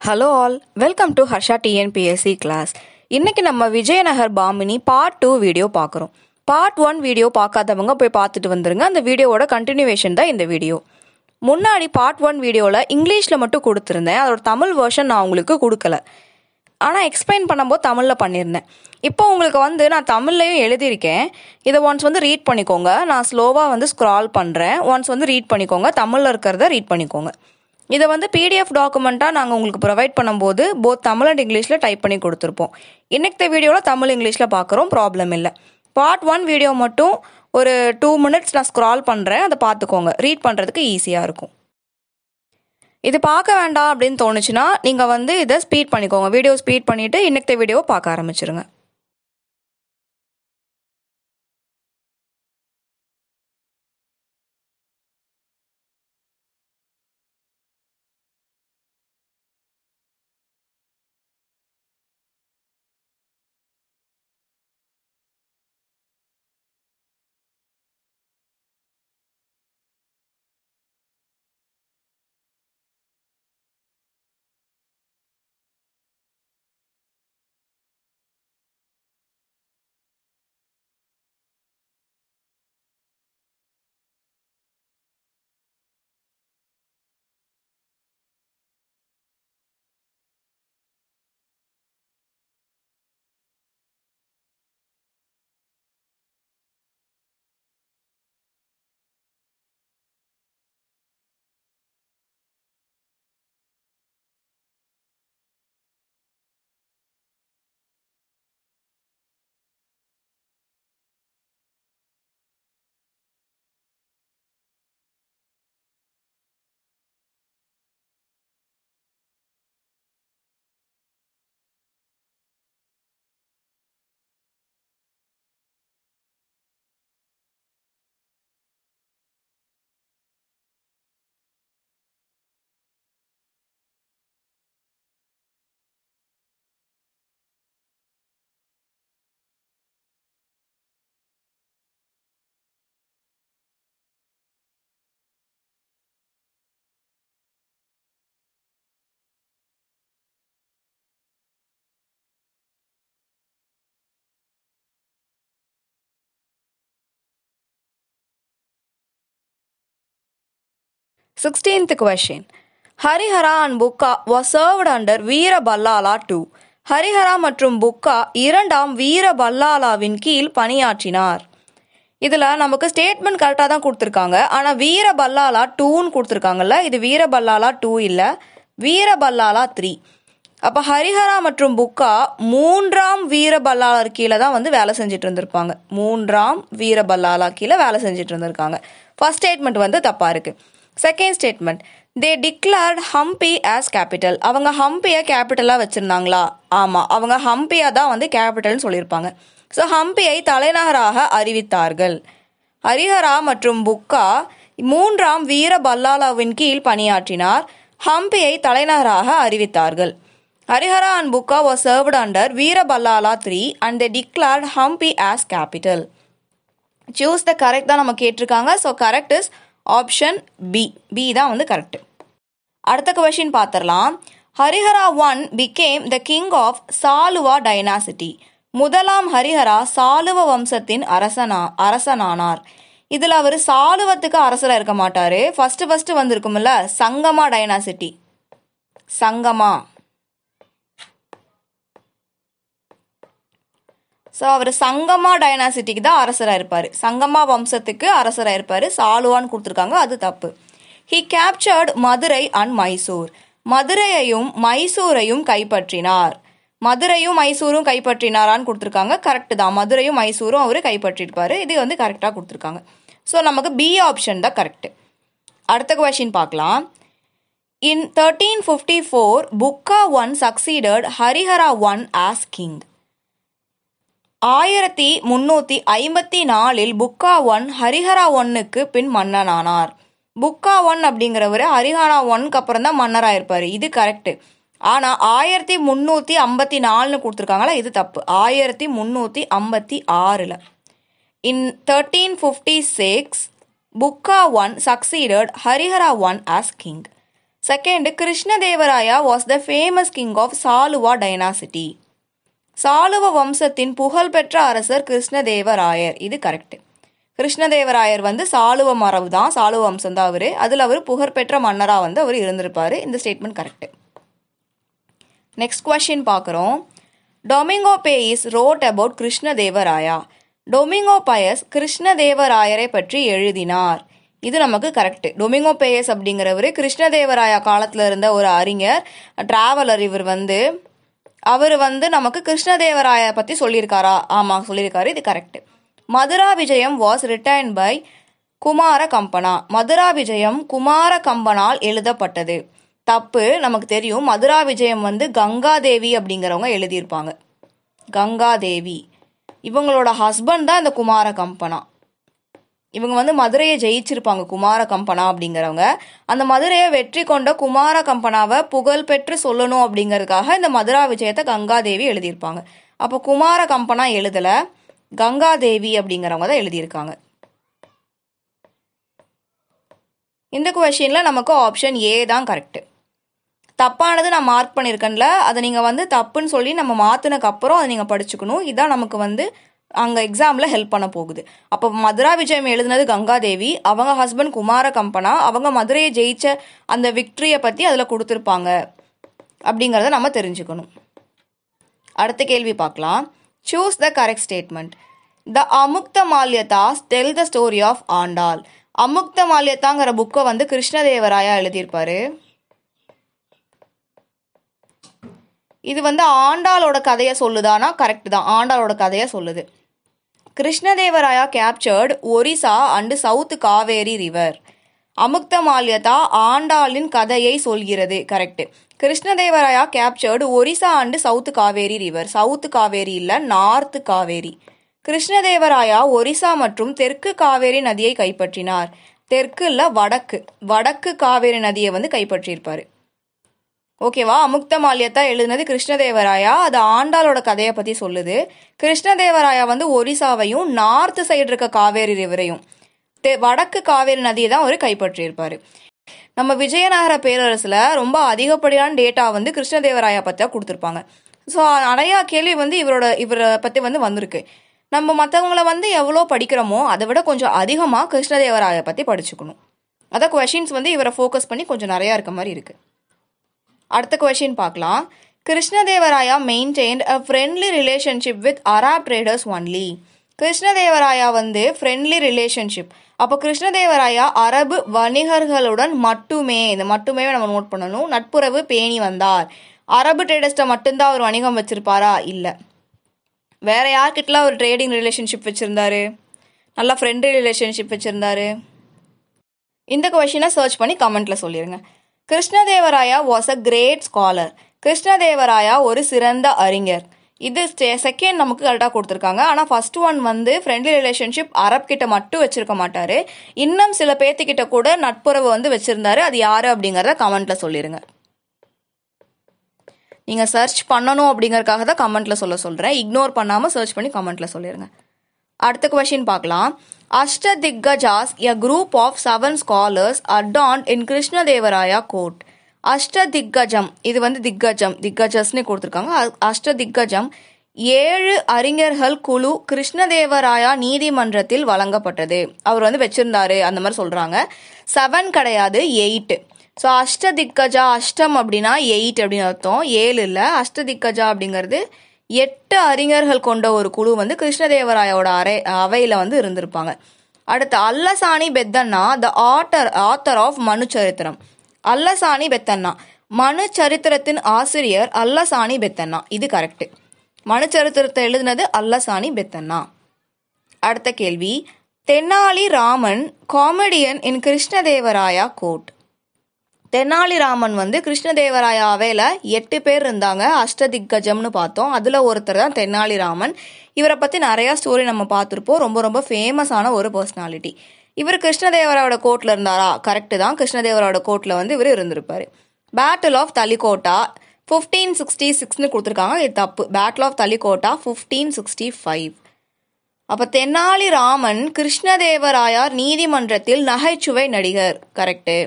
Hello all, welcome to Harsha TNPSC class. இன்னைக்கு நம்ம Vijayanagar Bahmani part 2 video பார்க்குறோம். பார்ட் 1 வீடியோ பார்க்காதவங்க போய் பார்த்துட்டு வந்துருங்க. அந்த வீடியோவோட கண்டினியூவேஷன் தான் இந்த வீடியோ. முன்னாடி பார்ட் 1 வீடியோவில் இங்கிலீஷில் மட்டும் கொடுத்துருந்தேன். அதோட தமிழ் வெர்ஷன் நான் உங்களுக்கு கொடுக்கல, ஆனால் எக்ஸ்பிளைன் பண்ணும்போது தமிழில் பண்ணியிருந்தேன். இப்போ உங்களுக்கு நான் தமிழ்லையும் எழுதியிருக்கேன். இதை ஒன்ஸ் ரீட் பண்ணிக்கோங்க. நான் ஸ்லோவாக ஸ்க்ரால் பண்ணுறேன். ஒன்ஸ் ரீட் பண்ணிக்கோங்க. தமிழில் இருக்கிறத ரீட் பண்ணிக்கோங்க. இதை பிடிஎஃப் டாக்குமெண்ட்டாக நாங்கள் உங்களுக்கு ப்ரொவைட் பண்ணும்போது போத் தமிழ் அண்ட் இங்கிலீஷில் டைப் பண்ணி கொடுத்துருப்போம். இன்னைக்கு வீடியோவில் தமிழ் இங்கிலீஷில் பார்க்குறோம், ப்ராப்ளம் இல்லை. பார்ட் 1 வீடியோ மட்டும் ஒரு 2 minutes நான் ஸ்க்ரால் பண்ணுறேன், அதை பார்த்துக்கோங்க. ரீட் பண்ணுறதுக்கு ஈஸியாக இருக்கும். இது பார்க்க வேண்டாம் அப்படின்னு தோணுச்சுன்னா நீங்கள் இதை ஸ்பீட் பண்ணிக்கோங்க. வீடியோ ஸ்பீட் பண்ணிவிட்டு இன்னைக்கு வீடியோவை பார்க்க ஆரம்பிச்சிருங்க. Sixteenth question. Harihara and Bukka was served under Veera Ballala II. Harihara மற்றும் புக்கா இரண்டாம் வீர பல்லாலாவின் கீழ் பணியாற்றினார். இதில் நமக்கு ஸ்டேட்மெண்ட் கரெக்டாக தான் கொடுத்துருக்காங்க. ஆனால் வீர பல்லாலா 2ன்னு கொடுத்துருக்காங்கல்ல, இது வீர பல்லாலா 2 இல்லை, வீர பல்லாலா 3. அப்போ ஹரிஹரா மற்றும் புக்கா 3ஆம் வீர பல்லாலர் கீழே தான் வேலை செஞ்சுட்டு இருந்திருப்பாங்க. 3ஆம் வீர பல்லாலா கீழே வேலை செஞ்சுட்டு இருந்திருக்காங்க. ஃபர்ஸ்ட் ஸ்டேட்மெண்ட் தப்பாக இருக்குது. செகண்ட் ஸ்டேட்மெண்ட், தே டிக்ளேர்ட் ஹம்பி ஆஸ் கேபிட்டல். அவங்க ஹம்பியை கேபிட்டலாக வச்சுருந்தாங்களா? ஆமாம், அவங்க ஹம்பியை தான் கேபிட்டல்னு சொல்லியிருப்பாங்க. ஸோ ஹம்பியை தலைநகராக அறிவித்தார்கள். ஹரிஹரா மற்றும் புக்கா 3ஆம் வீர பல்லாலாவின் கீழ் பணியாற்றினார். ஹம்பியை தலைநகராக அறிவித்தார்கள். Harihara and Bukka was served under வீர பல்லாலா 3 and they declared Hampi as capital. Choose the correct தான் நம்ம கேட்டிருக்காங்க. So correct is option B தான் கரெக்ட். அடுத்த கொஸ்டின் பார்த்துடலாம். Harihara 1 became the king of Saluva dynasty. முதலாம் ஹரிஹரா சாலுவ வம்சத்தின் அரசனானார். இதில் அவர் சாலுவத்துக்கு அரசராக இருக்க மாட்டார். ஃபர்ஸ்ட் வந்திருக்கும்ல சங்கமா டைனாசிட்டி, சங்கமா. ஸோ அவர் சங்கமா டைனாசிட்டிக்கு தான் அரசராக இருப்பார். சங்கமா வம்சத்துக்கு அரசராக இருப்பார். சாலுவான்னு கொடுத்துருக்காங்க, அது தப்பு. He captured Madurai and Mysore. மதுரையையும் மைசூரையும் கைப்பற்றினார். மதுரையும் மைசூரும் கைப்பற்றினாரான்னு கொடுத்துருக்காங்க, கரெக்டு தான். மதுரையும் மைசூரும் அவர் கைப்பற்றிருப்பார். இது கரெக்டாக கொடுத்துருக்காங்க. ஸோ நமக்கு பி ஆப்ஷன் தான் கரெக்டு. அடுத்த கொஸ்டின் பார்க்கலாம். இன் 1354 புக்கா 1 succeeded ஹரிஹரா 1 as king. 1354 புக்கா 1 ஹரிஹரா 1க்கு பின் மன்னனானார். புக்கா 1 அப்படிங்கிறவர் ஹரிஹரா 1க்கு அப்புறம் தான் மன்னராக இருப்பார். இது கரெக்டு. ஆனால் 1354ன்னு கொடுத்துருக்காங்களா, இது தப்பு. 1356. இன் 1356 Bukka 1 succeeded Harihara 1 as king. Second, Krishnadevaraya was the famous king of Saluva dynasty. Saluva வம்சத்தின் புகழ்பெற்ற அரசர் கிருஷ்ணதேவராயர். இது கரெக்ட். கிருஷ்ணதேவராயர் வந்து சாலுவ மரபு தான், சாலுவ வம்சம் தான் அவர். அதில் அவர் புகழ்பெற்ற மன்னராக வந்து அவர் இருந்திருப்பார். இந்த ஸ்டேட்மெண்ட் கரெக்ட். நெக்ஸ்ட் கொஸ்டின் பார்க்குறோம். Domingo Paes wrote about Krishnadevaraya. Domingo Paes கிருஷ்ணதேவராயரை பற்றி எழுதினார். இது நமக்கு கரெக்ட். டொமிங்கோ பேயஸ் அப்படிங்கிறவர் கிருஷ்ணதேவராயா காலத்தில் இருந்த ஒரு அறிஞர், டிராவலர். அவர் வந்து நமக்கு கிருஷ்ணதேவராய பற்றி சொல்லியிருக்காரா? ஆமாம், சொல்லியிருக்காரு. இது correct. Madhura Vijayam was written by Kumara Kampana. Madhura Vijayam Kumara கம்பனால் எழுதப்பட்டது. தப்பு. நமக்கு தெரியும், மதுரா விஜயம் வந்து கங்காதேவி அப்படிங்கிறவங்க எழுதியிருப்பாங்க. கங்காதேவி இவங்களோட ஹஸ்பண்ட் தான் இந்த குமார கம்பனா. இவங்க வந்து மதுரையை ஜெயிச்சிருப்பாங்க, குமார கம்பனா அப்படிங்கிறவங்க. அந்த மதுரையை வெற்றி கொண்ட குமார கம்பனாவை புகழ் பெற்று சொல்லணும் அப்படிங்கிறதுக்காக இந்த மதுரா விஜயத்தை கங்காதேவி எழுதியிருப்பாங்க. அப்போ குமார கம்பனா எழுதலை, கங்காதேவி அப்படிங்கிறவங்க தான் எழுதியிருக்காங்க. இந்த கொஸ்டினில் நமக்கு ஆப்ஷன் ஏ தான் கரெக்ட். தப்பானது நான் மார்க் பண்ணியிருக்கேன்ல, அதை நீங்கள் வந்து தப்புன்னு சொல்லி நம்ம மாற்றினதுக்கப்புறம் அதை நீங்கள் படிச்சுக்கணும். இதான் நமக்கு வந்து அங்கே எக்ஸாமில் ஹெல்ப் பண்ண போகுது. அப்போ மதுரா விஜயம் எழுதுனது கங்காதேவி, அவங்க ஹஸ்பண்ட் குமார கம்பனா, அவங்க மதுரையை ஜெயிச்ச அந்த விக்ட்ரியை பற்றி அதில் கொடுத்துருப்பாங்க அப்படிங்கிறத நம்ம தெரிஞ்சுக்கணும். அடுத்த கேள்வி பார்க்கலாம். Choose the correct statement. The Amukta Malyadas tell the story of Andal. Amukta மால்யதாங்கிற புக்கை வந்து கிருஷ்ணதேவராயா எழுதியிருப்பாரு. இது வந்து ஆண்டாளோட கதையை சொல்லுதானா? கரெக்ட் தான், ஆண்டாளோட கதையை சொல்லுது. Krishnadevaraya captured Orissa and south Kaveri river. Amukta Malyada ஆண்டாளின் கதையை சொல்கிறது. Correct. Krishnadevaraya captured Orissa and south Kaveri river. South Kaveri இல்லை, நார்த் காவேரி. கிருஷ்ணதேவராயா ஒரிசா மற்றும் தெற்கு காவேரி நதியை கைப்பற்றினார். தெற்கு இல்லை, வடக்கு காவேரி நதியை வந்து கைப்பற்றியிருப்பாரு. ஓகேவா? அமுக்த மால்யதா எழுதுனது கிருஷ்ணதேவராயா, அது ஆண்டாளோட கதையை பற்றி சொல்லுது. கிருஷ்ணதேவராயா வந்து ஒரிசாவையும் நார்த் சைடு இருக்க காவேரி ரிவரையும் வடக்கு காவேரி நதியை தான் அவர் கைப்பற்றியிருப்பார். நம்ம விஜயநகர பேரரசில் ரொம்ப அதிகப்படியான டேட்டா வந்து கிருஷ்ணதேவராயா பற்றி தான் கொடுத்துருப்பாங்க. ஸோ நிறையா கேள்வி வந்து இவரை பற்றி வந்து வந்திருக்கு. நம்ம மற்றவங்கள வந்து எவ்வளோ படிக்கிறோமோ அதை விட கொஞ்சம் அதிகமாக கிருஷ்ணதேவராயா பற்றி படிச்சுக்கணும். அதான் கொஷின்ஸ் வந்து இவரை ஃபோக்கஸ் பண்ணி கொஞ்சம் நிறையா இருக்க மாதிரி இருக்குது. அடுத்த கொஸ்டின் பார்க்கலாம். Krishnadevaraya maintained a friendly relationship with Arab traders only. Krishnadevaraya வந்து ஃப்ரெண்ட்லி ரிலேஷன்ஷிப். அப்போ கிருஷ்ணதேவராயா அரபு வணிகர்களுடன் மட்டுமே, இந்த மட்டுமே நம்ம நோட் பண்ணணும், நட்புறவு பேணி வந்தார். அரபு ட்ரேடர்ஸ்ட மட்டும்தான் அவர் வணிகம் வச்சிருப்பாரா? இல்லை. வேற யார்கிட்டலாம் ஒரு ட்ரேடிங் ரிலேஷன்ஷிப் வச்சிருந்தாரு? நல்லா ஃப்ரெண்ட்லி ரிலேஷன்ஷிப் வச்சிருந்தாரு. இந்த கொஸ்டினை சர்ச் பண்ணி கமெண்ட்ல சொல்லிடுங்க. Krishnadevaraya was a great scholar. Krishnadevaraya ஒரு சிறந்த அறிஞர். இது செகண்ட் நமக்கு கரெக்டாக கொடுத்துருக்காங்க. ஆனால் ஃபர்ஸ்ட் ஒன் வந்து ஃப்ரெண்ட்லி ரிலேஷன்ஷிப் அரப் கிட்ட மட்டும் வச்சிருக்க மாட்டாரு, இன்னும் சில பேர்த்துக்கிட்ட கூட நட்புறவு வந்து வச்சிருந்தாரு. அது யாரு அப்படிங்கிறத கமெண்ட்ல சொல்லிடுங்க. நீங்கள் சர்ச் பண்ணணும் அப்படிங்கறதுக்காக தான் கமெண்ட்ல சொல்கிறேன். இக்னோர் பண்ணாமல் சர்ச் பண்ணி கமெண்ட்ல சொல்லிடுங்க. அடுத்த கொஸ்டின் பார்க்கலாம். Ashtadiggajas a group of 7 scholars adorned in Krishnadevaraya court. Ashtadiggajam, இது வந்து திக்கஜஸ்ன்னு கொடுத்துருக்காங்க. அஷ்டதிக்கஜம் 7 அறிஞர்கள் குழு கிருஷ்ணதேவராயா நீதிமன்றத்தில் வழங்கப்பட்டது. அவர் வந்து வச்சிருந்தாரு அந்த மாதிரி சொல்றாங்க. 7 கிடையாது, 8. ஸோ அஷ்டதிக்கஜா, அஷ்டம் அப்படின்னா 8 அப்படின்னு அர்த்தம், 7 இல்லை. அஷ்டதிக்கஜா அப்படிங்கிறது 8 அறிஞர்கள் கொண்ட ஒரு குழு வந்து கிருஷ்ணதேவராயோட அவையில வந்து இருந்திருப்பாங்க. அடுத்து அல்லசாணி பெத்தண்ணா த ஆத்தர் ஆஃப் மனு சரித்திரம். அல்லசாணி பெத்தண்ணா மனு சரித்திரத்தின் ஆசிரியர் அல்லசாணி பெத்தண்ணா. இது கரெக்ட். மனு சரித்திரத்தை எழுதினது அல்லசாணி பெத்தண்ணா. அடுத்த கேள்வி. தென்னாலி ராமன் காமெடியன் இன் கிருஷ்ணதேவராயா கோர்ட். தெனாலிராமன் வந்து கிருஷ்ணதேவராயா அவையில் 8 பேர் இருந்தாங்க. அஷ்டதிக்கஜம்னு பார்த்தோம், அதில் ஒருத்தர் தான் தெனாலிராமன். இவரை பற்றி நிறையா ஸ்டோரி நம்ம பார்த்துருப்போம். ரொம்ப ரொம்ப ஃபேமஸான ஒரு பர்சனாலிட்டி. இவர் கிருஷ்ணதேவராயோட கோர்ட்டில் இருந்தாரா? கரெக்டு தான், கிருஷ்ணதேவராயோட கோர்ட்டில் வந்து இவர் இருந்திருப்பார். பேட்டில் ஆஃப் தலிகோட்டா 1566ன்னு கொடுத்துருக்காங்க, இது தப்பு. Battle of Talikota 1565. அப்போ தெனாலிராமன் கிருஷ்ணதேவராயார் நீதிமன்றத்தில் நகைச்சுவை நடிகர். கரெக்டு.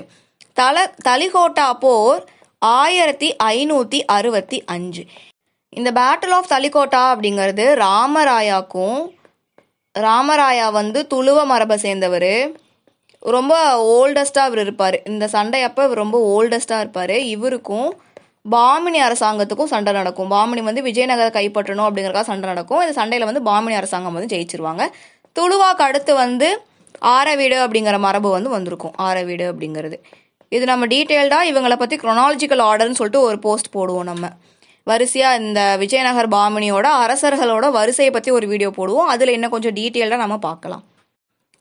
தலிகோட்டா போர் 1565. இந்த பேட்டில் ஆஃப் தலிகோட்டா அப்படிங்கிறது ராமராயா வந்து துளுவ மரபை சேர்ந்தவர். ரொம்ப ஓல்டஸ்டாக இவர் இருப்பார். இந்த சண்டை அப்போ இவர் ரொம்ப ஓல்டஸ்டாக இருப்பார். இவருக்கும் பாமினி அரசாங்கத்துக்கும் சண்டை நடக்கும். பாமினி வந்து விஜயநகரை கைப்பற்றணும் அப்படிங்கிறக்காக சண்டை நடக்கும். இந்த சண்டையில் வந்து பாமினி அரசாங்கம் வந்து ஜெயிச்சிருவாங்க. துளுவாக்கு அடுத்து வந்து ஆரவீடு அப்படிங்கிற மரபு வந்து வந்திருக்கும். ஆரவீடு அப்படிங்கிறது இது நம்ம டீட்டெயில்டாக இவங்களை பற்றி குரோனாலஜிக்கல் ஆர்டர்னு சொல்லிட்டு ஒரு போஸ்ட் போடுவோம். நம்ம வரிசையாக இந்த விஜயநகர் பாமினியோட அரசர்களோட வரிசையை பற்றி ஒரு வீடியோ போடுவோம். அதில் இன்னும் கொஞ்சம் டீட்டெயில்டாக நம்ம பார்க்கலாம்.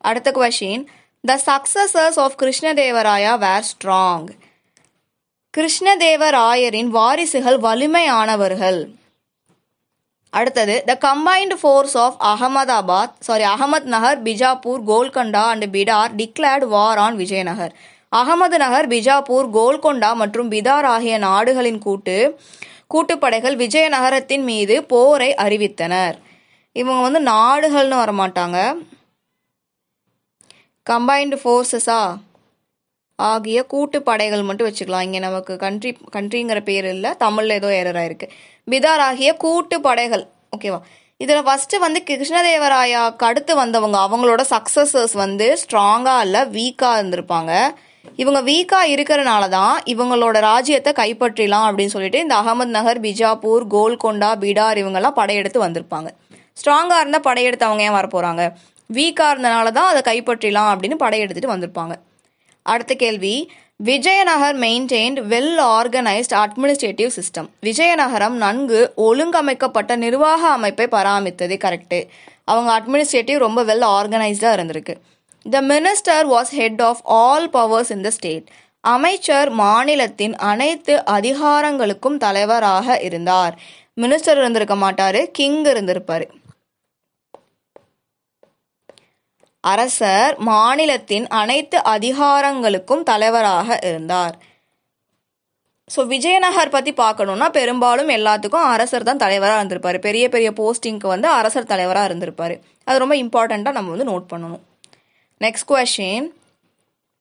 அடுத்த question, the successors of Krishnadevaraya were strong. கிருஷ்ணதேவராயரின் வாரிசுகள் வலிமையானவர்கள். அடுத்தது, the combined force of Ahmednagar, Bijapur, Golconda and Bidar declared war on Vijayanagar. Ahmednagar, Bijapur, Golconda மற்றும் பிதார் ஆகிய நாடுகளின் கூட்டுப்படைகள் விஜயநகரத்தின் மீது போரை அறிவித்தனர். இவங்க வந்து நாடுகள்னு வரமாட்டாங்க, கம்பைன்டு ஃபோர்ஸஸா ஆகிய கூட்டுப்படைகள் மட்டும் வச்சுக்கலாம். இங்கே நமக்கு கண்ட்ரிங்கிற பேர் இல்லை, தமிழில் ஏதோ எரர் ஆயிருக்கு. பிதார் ஆகிய கூட்டுப்படைகள். ஓகேவா? இதில் ஃபஸ்ட்டு வந்து கிருஷ்ணதேவராயாவுக்கு அடுத்து வந்தவங்க அவங்களோட சக்சஸர்ஸ் வந்து ஸ்ட்ராங்காக இல்லை, வீக்காக இருந்திருப்பாங்க. இவங்க வீக்காக இருக்கிறனால தான் இவங்களோட ராஜ்யத்தை கைப்பற்றலாம் அப்படின்னு சொல்லிட்டு இந்த அகமது நகர், பிஜாப்பூர், கோல்கொண்டா, பிடார் இவங்கெல்லாம் படையெடுத்து வந்திருப்பாங்க. ஸ்ட்ராங்காக இருந்தால் படையெடுத்து அவங்க ஏன் வரப்போகிறாங்க? வீக்காக இருந்தனால தான் அதை கைப்பற்றலாம் அப்படின்னு படையெடுத்துட்டு வந்திருப்பாங்க. அடுத்த கேள்வி, Vijayanagar maintained well organised administrative system. Vijayanagaram நன்கு ஒழுங்கமைக்கப்பட்ட நிர்வாக அமைப்பை பராமரித்தது. கரெக்டு. அவங்க அட்மினிஸ்ட்ரேட்டிவ் ரொம்ப வெல் ஆர்கனைஸ்டாக இருந்திருக்கு. The minister was head of all powers in the state. அமைச்சர் மாநிலத்தின் அனைத்து அதிகாரங்களுக்கும் தலைவராக இருந்தார். மினிஸ்டர் இருந்திருக்க மாட்டாரு, கிங் இருந்திருப்பாரு. அரசர் மாநிலத்தின் அனைத்து அதிகாரங்களுக்கும் தலைவராக இருந்தார். ஸோ விஜயநகர் பற்றி பார்க்கணுன்னா பெரும்பாலும் எல்லாத்துக்கும் அரசர் தான் தலைவராக இருந்திருப்பார். பெரிய பெரிய போஸ்டிங்க்கு வந்து அரசர் தலைவராக இருந்திருப்பார். அது ரொம்ப இம்பார்ட்டண்ட்டாக நம்ம வந்து நோட் பண்ணணும். Next question,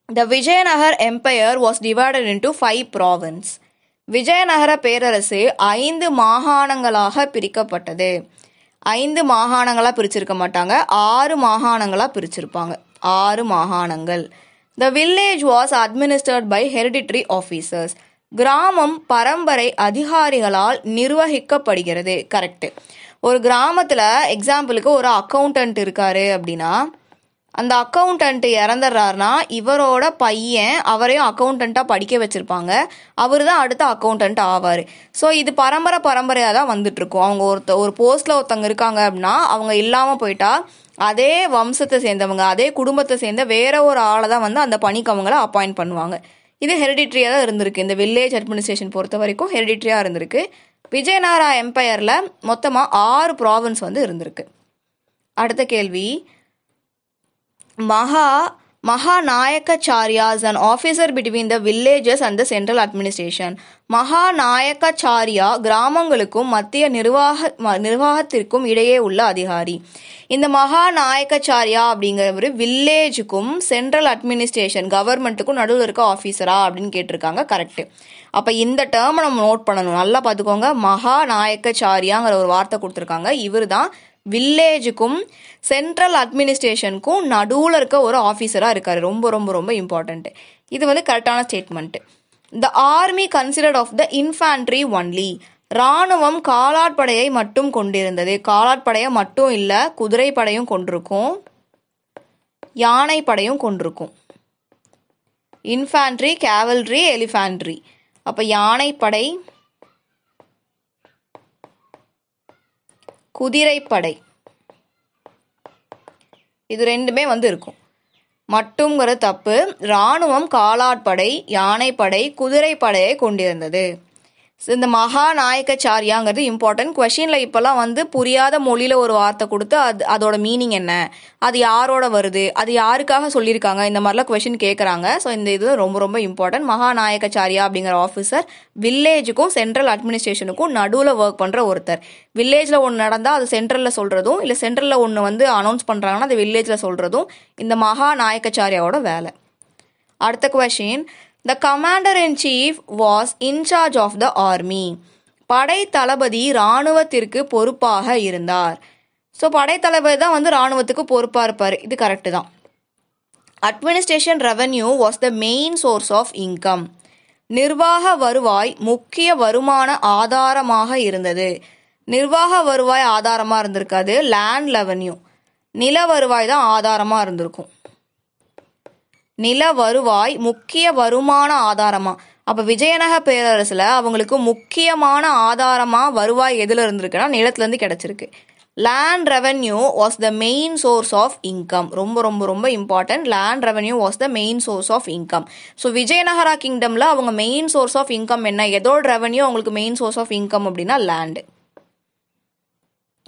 the Vijayanagar empire was divided into 5 provinces. Vijayanagara பேரரசு 5 மாகாணங்களாக பிரிக்கப்பட்டது. 5 மாகாணங்களாக பிரிச்சிருக்க மாட்டாங்க, 6 மாகாணங்களாக பிரிச்சிருப்பாங்க. 6 மாகாணங்கள். The village was administered by hereditary officers. கிராமம் பரம்பரை அதிகாரிகளால் நிர்வகிக்கப்படுகிறது. கரெக்டு. ஒரு கிராமத்தில் எக்ஸாம்பிளுக்கு ஒரு அக்கௌண்டன்ட் இருக்காரு அப்படின்னா, அந்த அக்கௌண்டன்ட் இறந்துடுறாருனா இவரோட பையன் அவரையும் அக்கௌண்டண்ட்டாக படிக்க வச்சுருப்பாங்க. அவர் தான் அடுத்த அக்கௌண்டன்ட் ஆவார். ஸோ இது பரம்பரையாக தான் வந்துட்டுருக்கும். அவங்க ஒரு போஸ்ட்டில் ஒருத்தவங்க இருக்காங்க அப்படின்னா அவங்க இல்லாமல் போயிட்டா அதே வம்சத்தை சேர்ந்தவங்க, அதே குடும்பத்தை சேர்ந்த வேற ஒரு ஆளை தான் வந்து அந்த பணிக்கு அவங்கள அப்பாயிண்ட் பண்ணுவாங்க. இது ஹெரிடிட்ரியாக தான் இருந்திருக்கு. இந்த வில்லேஜ் அட்மினிஸ்ட்ரேஷன் பொறுத்த வரைக்கும் ஹெரிடிட்ரியாக இருந்திருக்கு. விஜயநகரா எம்பையரில் மொத்தமாக 6 provinces வந்து இருந்திருக்கு. அடுத்த கேள்வி, மகாநாயக்காச்சாரியாஸ் an officer between the villages and the central administration. மகாநாயக்காச்சாரியா கிராமங்களுக்கும் மத்திய நிர்வாகத்திற்கும் இடையே உள்ள அதிகாரி. இந்த மகாநாயக்காச்சாரியா அப்படிங்கிறவர் வில்லேஜுக்கும் சென்ட்ரல் அட்மினிஸ்ட்ரேஷன் கவர்மெண்ட்டுக்கும் நடுவில் இருக்க ஆஃபீஸரா அப்படின்னு கேட்டிருக்காங்க. கரெக்டு. அப்போ இந்த டேர்மை நம்ம நோட் பண்ணணும். நல்லா பார்த்துக்கோங்க. மகாநாயக்காச்சாரியாங்கிற ஒரு வார்த்தை கொடுத்துருக்காங்க. இவர் தான் வில்லேஜுக்கும் சென்ட்ரல் அட்மினிஸ்ட்ரேஷனுக்கும் நடுவில் இருக்க ஒரு ஆஃபீஸராக இருக்கார். ரொம்ப ரொம்ப ரொம்ப இம்பார்ட்டண்ட்டு. இது வந்து கரெக்டான statement. The army considered of the infantry only. இராணுவம் காலாட்படையை மட்டும் கொண்டிருந்தது. காலாட்படையை மட்டும் இல்லை, குதிரைப்படையும் கொண்டிருக்கும், யானைப்படையும் கொண்டிருக்கும். Infantry, cavalry, elephantry. அப்போ யானைப்படை, குதிரைப்படை, இது ரெண்டுமே வந்து இருக்கும். மட்டுங்கிற தப்பு. இராணுவம் காலாட்படை, யானைப்படை, குதிரைப்படையை கொண்டிருந்தது. இந்த மகாநாயக்காச்சாரியாங்கிறது இம்பார்ட்டன்ட். கொஷினில் இப்போல்லாம் வந்து புரியாத மொழியில் ஒரு வார்த்தை கொடுத்து அதோட மீனிங் என்ன, அது யாரோட வருது, அது யாருக்காக சொல்லியிருக்காங்க, இந்த மாதிரிலாம் கொஷின் கேட்குறாங்க. ஸோ இந்த இது ரொம்ப ரொம்ப இம்பார்ட்டன்ட். மகாநாயக்காச்சாரியா அப்படிங்கிற ஆஃபீஸர் வில்லேஜுக்கும் சென்ட்ரல் அட்மினிஸ்ட்ரேஷனுக்கும் நடுவில் ஒர்க் பண்ணுற ஒருத்தர். வில்லேஜில் ஒன்று நடந்தால் அது சென்ட்ரலில் சொல்கிறதும், இல்லை சென்ட்ரலில் ஒன்று வந்து அனௌன்ஸ் பண்ணுறாங்கன்னா அது வில்லேஜில் சொல்கிறதும் இந்த மகாநாயக்காச்சாரியாவோட வேலை. அடுத்த question, The commander-in-chief was in charge of the army. படை தளபதி இராணுவத்திற்கு பொறுப்பாக இருந்தார். ஸோ படை தளபதி தான் வந்து இராணுவத்துக்கு பொறுப்பாக இருப்பார். இது கரெக்டு தான். Administration revenue was the main source of income. நிர்வாக வருவாய் முக்கிய வருமான ஆதாரமாக இருந்தது. நிர்வாக வருவாய் ஆதாரமாக இருந்திருக்காது, லேண்ட் ரெவன்யூ, நில வருவாய் தான் ஆதாரமாக இருந்திருக்கும். நில வருவாய் முக்கிய வருமான ஆதாரமாக. அப்போ விஜயநகர பேரரசில் அவங்களுக்கு முக்கியமான ஆதாரமாக வருவாய் எதில் இருந்திருக்குன்னா நிலத்துலேருந்து கிடச்சிருக்கு. Land revenue was the main source of income. ரொம்ப ரொம்ப ரொம்ப important. Land revenue was the main source of income. So Vijayanagara கிங்டமில் அவங்க மெயின் சோர்ஸ் ஆஃப் இன்கம் என்ன, எதோட ரெவன்யூ அவங்களுக்கு மெயின் சோர்ஸ் ஆஃப் இன்கம் அப்படின்னா land.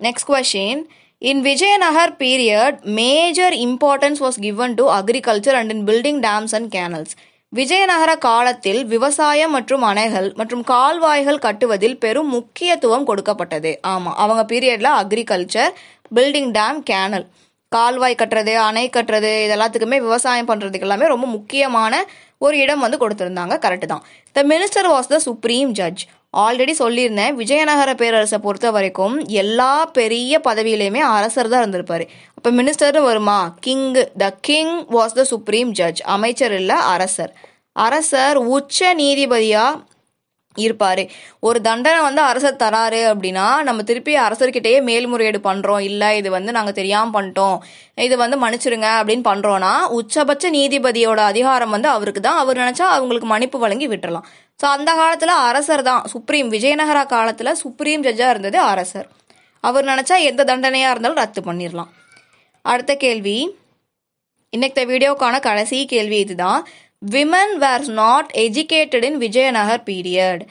Next question. In Vijayanagar period, major importance was given to agriculture and in building dams and canals. Vijayanagara காலத்தில் விவசாயம் மற்றும் அணைகள் மற்றும் கால்வாய்கள் கட்டுவதில் பெரும் முக்கியத்துவம் கொடுக்கப்பட்டது. ஆமாம், அவங்க பீரியடில் அக்ரிகல்ச்சர், பில்டிங் டேம், கேனல், கால்வாய் கட்டுறது, அணை கட்டுறது, இதெல்லாத்துக்குமே விவசாயம் பண்ணுறதுக்கு எல்லாமே ரொம்ப முக்கியமான ஒரு இடம் வந்து கொடுத்துருந்தாங்க. கரெக்டு தான். த minister was the supreme judge. Already சொல்லியிருந்தேன், விஜயநகர பேரரசை பொறுத்த வரைக்கும் எல்லா பெரிய பதவியிலையுமே அரசர் தான் இருந்திருப்பாரு. அப்போ மினிஸ்டர் வருமா, king. The king was the supreme judge. அமைச்சர் இல்லை, அரசர். அரசர் உச்ச நீதிபதியா இருப்பாரு. ஒரு தண்டனை வந்து அரசர் தராரு அப்படின்னா நம்ம திருப்பி அரசர்கிட்டயே மேல்முறையீடு பண்றோம், இல்லை இது வந்து நாங்கள் தெரியாமல் பண்ணிட்டோம், இது வந்து மன்னிச்சிருங்க அப்படின்னு பண்றோம்னா உச்சபட்ச நீதிபதியோட அதிகாரம் வந்து அவருக்கு தான். அவர் நினைச்சா அவங்களுக்கு மன்னிப்பு வழங்கி விட்டுறலாம். ஸோ அந்த காலத்தில் அரசர் தான் சுப்ரீம். விஜயநகரா காலத்தில் சுப்ரீம் ஜட்ஜாக இருந்தது அரசர். அவர் நினச்சா எந்த தண்டனையாக இருந்தாலும் ரத்து பண்ணிடலாம். அடுத்த கேள்வி, இன்னைக்கு வீடியோக்கான கடைசி கேள்வி இதுதான். Women were not educated in Vijayanagar period.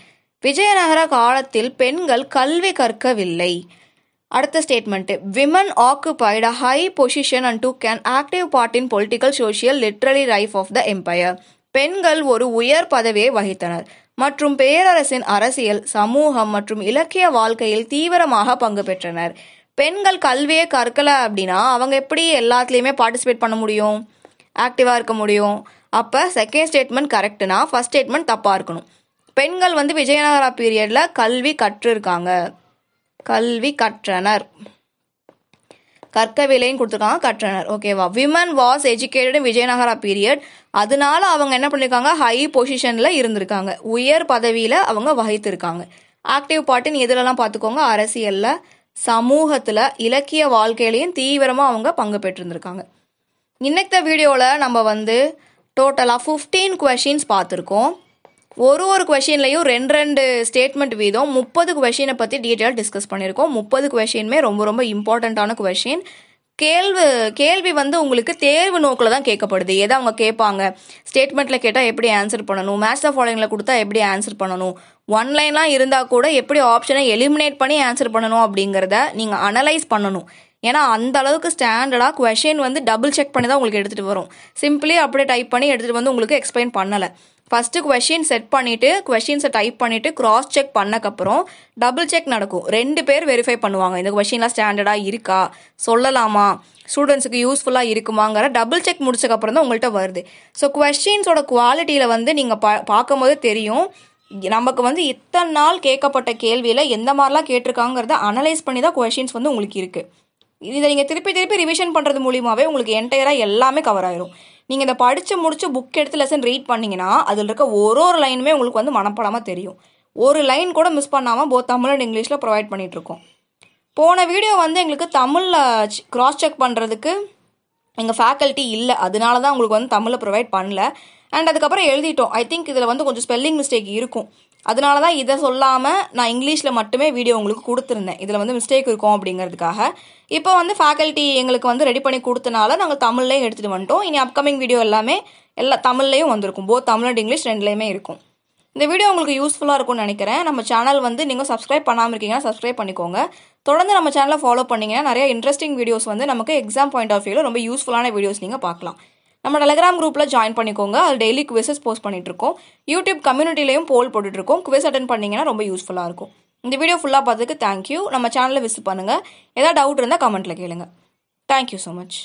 Vijayanagara காலத்தில் பெண்கள் கல்வி கற்கவில்லை. அடுத்த statement. Women occupied a high position and took an active part in political, social, literary life of the empire. பெண்கள் ஒரு உயர் பதவியை வகித்தனர் மற்றும் பேரரசின் அரசியல், சமூகம் மற்றும் இலக்கிய வாழ்க்கையில் தீவிரமாக பங்கு பெற்றனர். பெண்கள் கல்வியை கற்கல அப்படின்னா அவங்க எப்படி எல்லாத்துலேயுமே பார்ட்டிசிபேட் பண்ண முடியும், ஆக்டிவாக இருக்க முடியும்? அப்போ செகண்ட் ஸ்டேட்மெண்ட் கரெக்டுனா ஃபர்ஸ்ட் ஸ்டேட்மெண்ட் தப்பாக இருக்கணும். பெண்கள் வந்து விஜயநகரா பீரியடில் கல்வி கற்றிருக்காங்க, கல்வி கற்றனர். கற்கவில்லைன்னு கொடுத்துருக்காங்க, கற்றனர். ஓகேவா? Women was educated in Vijayanagara period. அதனால அவங்க என்ன பண்ணியிருக்காங்க, ஹை பொசிஷனில் இருந்திருக்காங்க, உயர் பதவியில் அவங்க வகித்திருக்காங்க. ஆக்டிவ் பார்ட்டின்னு எதுலலாம் பார்த்துக்கோங்க, அரசியலில், சமூகத்தில், இலக்கிய வாழ்க்கையிலையும் தீவிரமாக அவங்க பங்கு பெற்றிருந்திருக்காங்க. இன்னைக்கு வீடியோவில் நம்ம வந்து டோட்டலாக 15 கொஷின்ஸ் பார்த்துருக்கோம். ஒரு கொஷின்லையும் 2 ஸ்டேட்மெண்ட் வீதம் 30 கொஷினை பற்றி டீட்டெயில் டிஸ்கஸ் பண்ணியிருக்கோம். 30 கொஷினுமே ரொம்ப ரொம்ப இம்பார்ட்டண்ட்டான கொஷின். கேள்வி வந்து உங்களுக்கு தேர்வு நோக்கில் தான் கேட்கப்படுது. எதை அவங்க கேட்பாங்க, ஸ்டேட்மெண்ட்டில் கேட்டால் எப்படி ஆன்சர் பண்ணணும், மேட்ச் த ஃபாலோயிங்கில் கொடுத்தா எப்படி ஆன்சர் பண்ணணும், ஒன்லைன்லாம் இருந்தால் கூட எப்படி ஆப்ஷனை எலிமினேட் பண்ணி ஆன்சர் பண்ணணும் அப்படிங்கிறத நீங்கள் அனலைஸ் பண்ணணும். ஏன்னா அந்த அளவுக்கு ஸ்டாண்டர்டாக கொஷின் வந்து டபுள் செக் பண்ணி தான் உங்களுக்கு எடுத்துகிட்டு வரும். சிம்பிளி அப்படியே டைப் பண்ணி எடுத்துகிட்டு வந்து உங்களுக்கு எக்ஸ்பிளைன் பண்ணலை. ஃபஸ்ட்டு கொஷின் செட் பண்ணிவிட்டு கொஷின்ஸை டைப் பண்ணிவிட்டு கிராஸ் செக் பண்ணக்கப்புறம் டபுள் செக் நடக்கும். 2 பேர் வெரிஃபை பண்ணுவாங்க, இந்த கொஷின்லாம் ஸ்டாண்டர்டாக இருக்கா, சொல்லலாமா, ஸ்டூடெண்ட்ஸுக்கு யூஸ்ஃபுல்லாக இருக்குமாங்கிற டபுள் செக் முடிச்சக்கப்புறம் தான் உங்கள்கிட்ட வருது. ஸோ கொஷின்ஸோட குவாலிட்டியில் வந்து நீங்கள் பார்க்கும்போது தெரியும், நமக்கு வந்து இத்தனை நாள் கேட்கப்பட்ட கேள்வியில் எந்த மாதிரிலாம் கேட்டிருக்காங்கிறத அனலைஸ் பண்ணி தான் கொஷின்ஸ் வந்து உங்களுக்கு இருக்குது. இதை நீங்கள் திருப்பி ரிவிஷன் பண்ணுறது மூலியமாகவே உங்களுக்கு என்டையராக எல்லாமே கவர் ஆயிரும். நீங்கள் இதை படித்து முடிச்சு புக் எடுத்து லெசன் ரீட் பண்ணிங்கன்னா அதில் இருக்க ஒரு லைனுமே உங்களுக்கு வந்து மனப்படமாக தெரியும். ஒரு லைன் கூட மிஸ் பண்ணாமல் போத் தமிழ் அண்ட் இங்கிலீஷில் ப்ரொவைட் பண்ணிகிட்ருக்கோம். போன வீடியோ வந்து எங்களுக்கு தமிழில் கிராஸ் செக் பண்ணுறதுக்கு எங்கள் ஃபேக்கல்ட்டி இல்லை, அதனால தான் உங்களுக்கு வந்து தமிழில் ப்ரொவைட் பண்ணல. அண்ட் அதுக்கப்புறம் எழுதிட்டோம். ஐ திங்க் இதில் வந்து கொஞ்சம் ஸ்பெல்லிங் மிஸ்டேக் இருக்கும், அதனால தான் இதை சொல்லாமல் நான் இங்கிலீஷில் மட்டுமே வீடியோ உங்களுக்கு கொடுத்துருந்தேன். இதில் வந்து மிஸ்டேக் இருக்கும் அப்படிங்கிறதுக்காக. இப்போ வந்து ஃபேக்கல்ட்டி எங்களுக்கு வந்து ரெடி பண்ணி கொடுத்தனால நாங்கள் தமிழ்லேயும் எடுத்துகிட்டு வந்துட்டோம். இனி அப்கமிங் வீடியோ எல்லாமே தமிழ்லேயும் வந்திருக்கும், போத் தமிழ் அண்ட் இங்கிலீஷ் 2லேயுமே இருக்கும். இந்த வீடியோ உங்களுக்கு யூஸ்ஃபுல்லாக இருக்கும்னு நினைக்கிறேன். நம்ம சேனல் வந்து நீங்கள் சப்ஸ்கிரைப் பண்ணாமல் இருக்கீங்கன்னா சப்ஸ்கிரைப் பண்ணிக்கோங்க. தொடர்ந்து நம்ம சேனலை ஃபாலோ பண்ணிங்கன்னா நிறைய இன்ட்ரெஸ்டிங் வீடியோஸ் வந்து நமக்கு எக்ஸாம் பாயிண்ட் ஆஃப் வியூவில் ரொம்ப யூஸ்ஃபுல்லான வீடியோஸ் நீங்கள் பார்க்கலாம். நம்ம டெலிகிராம் குரூப்பில் ஜாயின் பண்ணிக்கோங்க, அது டெய்லி குவிசஸ் போஸ்ட் பண்ணிட்டுருக்கோம். யூடியூப் கம்யூனிட்டிலையும் போல் போட்டுட்ருக்கோம், குவிஸ் அட்டன் பண்ணிங்கன்னா ரொம்ப யூஸ்ஃபுல்லாக இருக்கும். இந்த வீடியோ ஃபுல்லாக பார்த்ததுக்கு தேங்க்யூ. நம்ம சேனலை விசிட் பண்ணுங்கள். ஏதாவது டவுட் இருந்தால் கமெண்ட்டில் கேளுங்க. Thank you so much.